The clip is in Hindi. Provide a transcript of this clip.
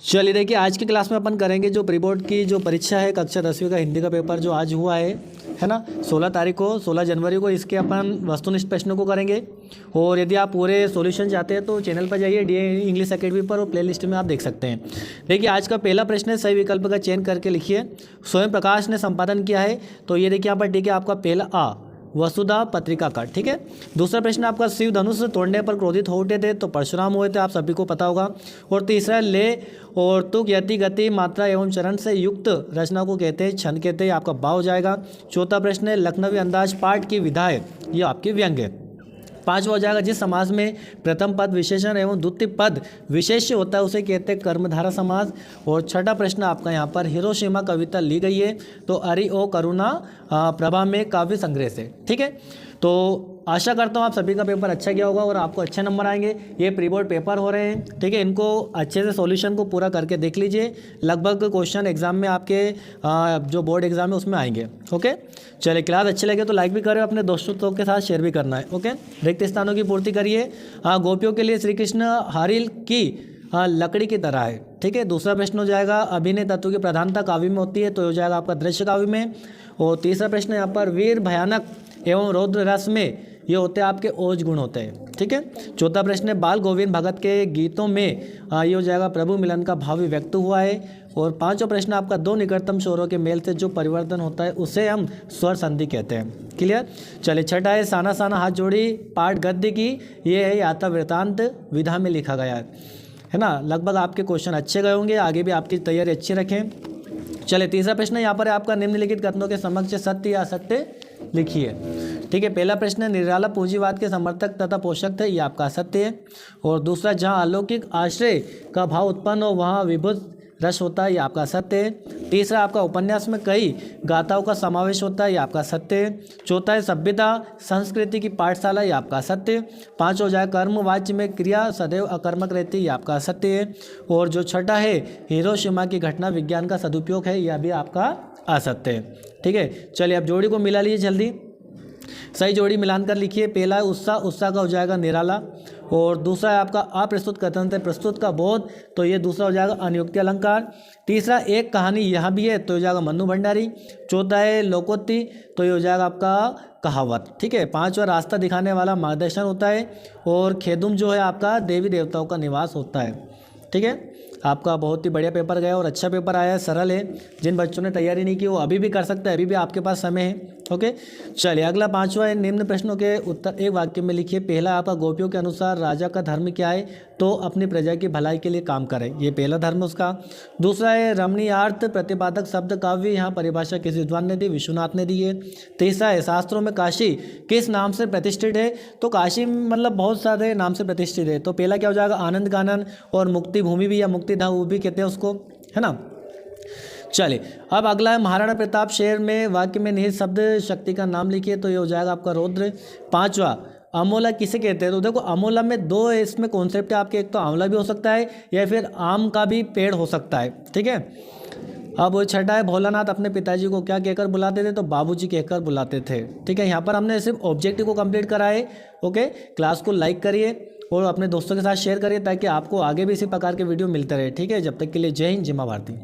चलिए देखिए, आज की क्लास में अपन करेंगे जो प्री बोर्ड की जो परीक्षा है कक्षा 10वीं का हिंदी का पेपर जो आज हुआ है ना, 16 तारीख को 16 जनवरी को, इसके अपन वस्तुनिष्ठ प्रश्नों को करेंगे। और यदि आप पूरे सॉल्यूशन चाहते हैं तो चैनल पर जाइए डी इंग्लिश एकेडमी पर, और प्लेलिस्ट में आप देख सकते हैं। देखिए, आज का पहला प्रश्न है, सही विकल्प का चयन करके लिखिए। स्वयं प्रकाश ने संपादन किया है, तो ये देखिए यहाँ पर ठीक है आपका पहला आ, वसुधा पत्रिका का, ठीक है। दूसरा प्रश्न आपका, शिव धनुष तोड़ने पर क्रोधित हो उठे थे, तो परशुराम हुए थे, आप सभी को पता होगा। और तीसरा, ले और तुक यति गति मात्रा एवं चरण से युक्त रचना को कहते हैं, छंद कहते हैं, आपका बा हो जाएगा। चौथा प्रश्न है, लखनवी अंदाज पाठ की विधा है, ये आपकी व्यंग्य है। पांचवा हो जाएगा, जिस समाज में प्रथम पद विशेषण एवं द्वितीय पद विशेष्य होता है उसे कहते हैं कर्मधारा समाज। और छठा प्रश्न आपका यहाँ पर, हिरोशिमा कविता ली गई है, तो अरि ओ करुणा प्रभा में काव्य संग्रह से, ठीक है। तो आशा करता हूँ आप सभी का पेपर अच्छा गया होगा और आपको अच्छे नंबर आएंगे। ये प्री बोर्ड पेपर हो रहे हैं, ठीक है, इनको अच्छे से सॉल्यूशन को पूरा करके देख लीजिए। लगभग क्वेश्चन एग्जाम में आपके जो बोर्ड एग्जाम है उसमें आएंगे। ओके, चलिए, क्लास अच्छे लगे तो लाइक भी करें, अपने दोस्तों के साथ शेयर भी करना है। ओके, रिक्त स्थानों की पूर्ति करिए। गोपियों के लिए श्री कृष्ण हारिल की लकड़ी की तरह है, ठीक है। दूसरा प्रश्न हो जाएगा, अभिनय तत्व की प्रधानता काव्य में होती है, तो हो जाएगा आपका दृश्य काव्य में। और तीसरा प्रश्न यहाँ पर, वीर भयानक एवं रौद्र रस में ये होते हैं आपके ओज गुण होते हैं, ठीक है। चौथा प्रश्न है, बाल गोविंद भगत के गीतों में ये हो जाएगा प्रभु मिलन का भाव व्यक्त हुआ है। और पांचवा प्रश्न आपका, दो निकटतम स्वरों के मेल से जो परिवर्तन होता है उसे हम स्वर संधि कहते हैं। क्लियर। चलिए, छठा है, साना साना हाथ जोड़ी पाठ गद्य की, ये है यात्रा वृतांत विधा में लिखा गया है ना। लगभग आपके क्वेश्चन अच्छे गए होंगे, आगे भी आपकी तैयारी अच्छी रखें। चलिए, तीसरा प्रश्न यहाँ पर आपका, निम्नलिखित कथनों के समक्ष सत्य या असत्य लिखिए, ठीक है। पहला प्रश्न है, निराला पूंजीवाद के समर्थक तथा पोषक थे, ये आपका सत्य है। और दूसरा, जहाँ अलौकिक आश्रय का भाव उत्पन्न हो वहाँ विभुत रस होता है, ये आपका सत्य है। तीसरा, आपका उपन्यास में कई गाथाओं का समावेश होता है, ये आपका सत्य है। चौथा है, सभ्यता संस्कृति की पाठशाला, ये आपका सत्य। पाँच हो जाए, कर्मवाच्य में क्रिया सदैव अकर्मक रहती है, ये आपका सत्य है। और जो छठा है, हिरोशिमा की घटना विज्ञान का सदुपयोग है, यह भी आपका असत्य है, ठीक है। चलिए, अब जोड़ी को मिला लीजिए जल्दी, सही जोड़ी मिलान कर लिखिए। पहला है उत्साह, उत्साह का हो जाएगा निराला। और दूसरा है आपका, अप्रस्तुत कथन से प्रस्तुत का बोध, तो ये दूसरा हो जाएगा अनियुक्ति अलंकार। तीसरा, एक कहानी यह भी है, तो हो जाएगा मन्नू भंडारी। चौथा है लोकोक्ति, तो ये हो जाएगा आपका कहावत, ठीक है। पांचवा, रास्ता दिखाने वाला मार्गदर्शन होता है। और खेदुम जो है आपका देवी देवताओं का निवास होता है, ठीक है। आपका बहुत ही बढ़िया पेपर गया और अच्छा पेपर आया है, सरल है। जिन बच्चों ने तैयारी नहीं की वो अभी भी कर सकते हैं, अभी भी आपके पास समय है। ओके, चलिए, अगला पांचवा है, निम्न प्रश्नों के उत्तर एक वाक्य में लिखिए। पहला आपका, गोपियों के अनुसार राजा का धर्म क्या है, तो अपनी प्रजा की भलाई के लिए काम करे, ये पहला धर्म उसका। दूसरा है, रमणीयार्थ प्रतिपादक शब्द काव्य, यहाँ परिभाषा किस विद्वान ने दी, विश्वनाथ ने दी है। तीसरा है, शास्त्रों में काशी किस नाम से प्रतिष्ठित है, तो काशी मतलब बहुत सारे नाम से प्रतिष्ठित है, तो पहला क्या हो जाएगा, आनंद कानन। और मुक्ति भूमि भी या मुक्तिधाम वो भी कहते हैं उसको, है ना। चलिए, अब अगला है, महाराणा प्रताप शेर में वाक्य में निहित शब्द शक्ति का नाम लिखिए, तो ये हो जाएगा आपका रौद्र। पांचवा, अमोला किसे कहते हैं, तो देखो अमोला में दो इसमें कॉन्सेप्ट है आपके, एक तो आंवला भी हो सकता है या फिर आम का भी पेड़ हो सकता है, ठीक है। अब वो छठा है, भोलानाथ अपने पिताजी को क्या कहकर बुलाते थे, तो बाबूजी कहकर बुलाते थे, ठीक है। यहाँ पर हमने सिर्फ ऑब्जेक्टिव को कंप्लीट करा है। ओके, क्लास को लाइक करिए और अपने दोस्तों के साथ शेयर करिए ताकि आपको आगे भी इसी प्रकार के वीडियो मिलते रहे, ठीक है। जब तक के लिए जय हिंद, जय मां भारती।